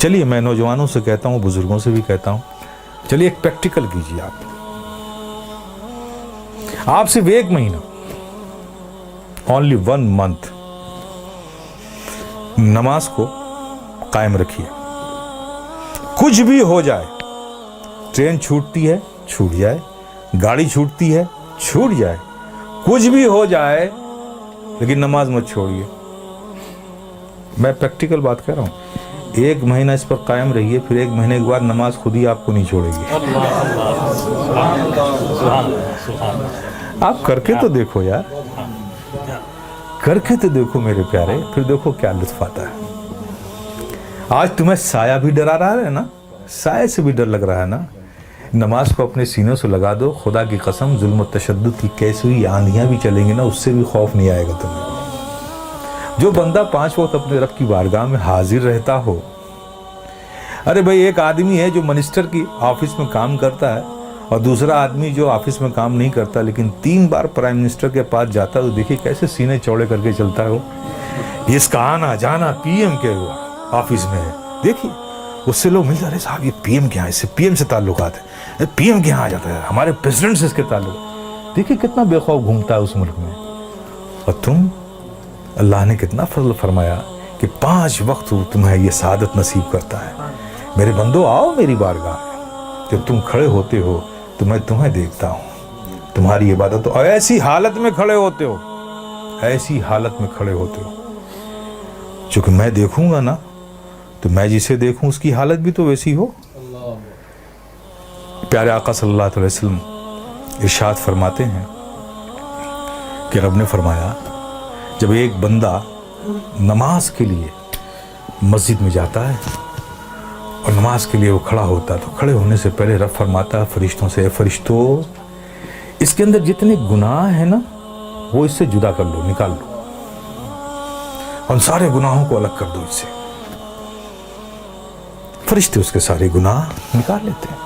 چلیے میں نوجوانوں سے کہتا ہوں, بزرگوں سے بھی کہتا ہوں, چلیے ایک پریکٹیکل کیجیے. آپ صرف 1 مہینہ, only 1 month نماز کو قائم رکھیے. کچھ بھی ہو جائے, ٹرین چھوٹتی ہے چھوٹ جائے, گاڑی چھوٹتی ہے چھوٹ جائے, کچھ بھی ہو جائے, لیکن نماز مت چھوڑیے. میں پریکٹیکل بات کہہ رہا ہوں. 1 مہینہ اس پر قائم رہیے, پھر 1 مہینے کے بعد نماز خود ہی آپ کو نہیں چھوڑے گی. آپ کر کے تو دیکھو یار, کر کے تو دیکھو میرے پیارے, پھر دیکھو کیا لطف آتا ہے. آج تمہیں سایہ بھی ڈرا رہا ہے نا, سائے سے بھی ڈر لگ رہا ہے نا, نماز کو اپنے سینوں سے لگا دو. خدا کی قسم ظلم و تشدد کی کیسی ہوئی آندھیاں بھی چلیں گی نا, اس سے بھی خوف نہیں آئے گا تمہیں. جو بندہ 5 وقت اپنے رب کی بارگاہ میں حاضر رہتا ہو. ارے بھائی, ایک آدمی ہے جو منسٹر کی آفس میں کام کرتا ہے, اور دوسرا آدمی جو آفس میں کام نہیں کرتا لیکن 3 بار پرائم منسٹر کے پاس جاتا ہے, تو دیکھیے کیسے سینے چوڑے کر کے چلتا ہے وہ. اس کا آنا جانا پی ایم کے وہ آفس میں ہے. دیکھیے اس سے لوگ ملتے, ارے صاحب یہ پی ایم کے یہاں, اس سے پی ایم سے تعلقات ہیں, پی ایم کے یہاں آ جاتا ہے, ہمارے پریزیڈنٹ سے اس کے تعلق. دیکھیے کتنا بے خوف گھومتا ہے اس ملک میں. اور تم, اللہ نے کتنا فضل فرمایا کہ 5 وقت تمہیں یہ سعادت نصیب کرتا ہے. میرے بندو آؤ میری بارگاہ میں, جب تم کھڑے ہوتے ہو تو میں تمہیں دیکھتا ہوں, تمہاری عبادت, اور ایسی حالت میں کھڑے ہوتے ہو, ایسی حالت میں کھڑے ہوتے ہو, چونکہ میں دیکھوں گا نا تو میں جسے دیکھوں اس کی حالت بھی تو ویسی ہو. پیارے آقا صلی اللہ علیہ وسلم ارشاد فرماتے ہیں کہ رب نے فرمایا, جب ایک بندہ نماز کے لیے مسجد میں جاتا ہے اور نماز کے لیے وہ کھڑا ہوتا ہے, تو کھڑے ہونے سے پہلے رب فرماتا ہے فرشتوں سے, اے فرشتوں, اس کے اندر جتنے گناہ ہیں نا وہ اس سے جدا کر لو, نکال لو, ان سارے گناہوں کو الگ کر دو اس سے. فرشتے اس کے سارے گناہ نکال لیتے ہیں.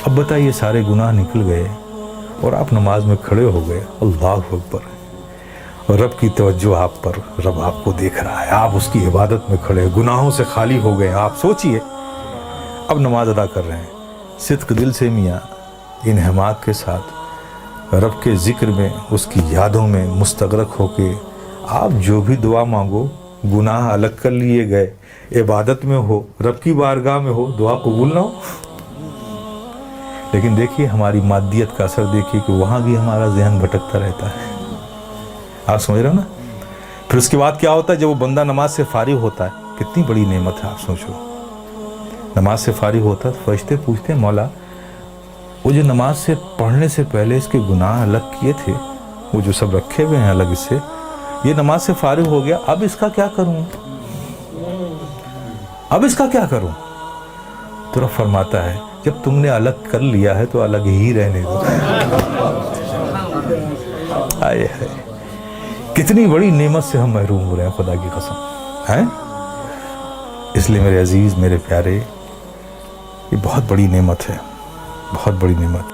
اب بتائیے, سارے گناہ نکل گئے اور آپ نماز میں کھڑے ہو گئے, اللہ اکبر, اور رب کی توجہ آپ پر, رب آپ کو دیکھ رہا ہے, آپ اس کی عبادت میں کھڑے, گناہوں سے خالی ہو گئے. آپ سوچئے اب نماز ادا کر رہے ہیں, صدق دل سے میاں انہماک کے ساتھ رب کے ذکر میں, اس کی یادوں میں مستغرق ہو کے آپ جو بھی دعا مانگو, گناہ الگ کر لیے گئے, عبادت میں ہو, رب کی بارگاہ میں ہو, دعا قبول نہ ہو. لیکن دیکھیے ہماری مادیت کا اثر دیکھیے کہ وہاں بھی ہمارا ذہن بھٹکتا رہتا ہے. آپ سمجھ رہے ہو نا. پھر اس کے بعد کیا ہوتا ہے, جب وہ بندہ نماز سے فارغ ہوتا ہے, کتنی بڑی نعمت ہے آپ سوچو. نماز سے فارغ ہوتا ہے, فرشتے پوچھتے ہیں, مولا وہ جو نماز سے پڑھنے سے پہلے اس کے گناہ الگ کیے تھے, وہ جو سب رکھے ہوئے ہیں الگ اس سے, یہ نماز سے فارغ ہو گیا, اب اس کا کیا کروں, اب اس کا کیا کروں. تو رب فرماتا ہے, جب تم نے الگ کر لیا ہے تو الگ ہی رہنے دو. آئے ہے, کتنی بڑی نعمت سے ہم محروم ہو رہے ہیں خدا کی قسم ہیں. اس لیے میرے عزیز, میرے پیارے, یہ بہت بڑی نعمت ہے, بہت بڑی نعمت.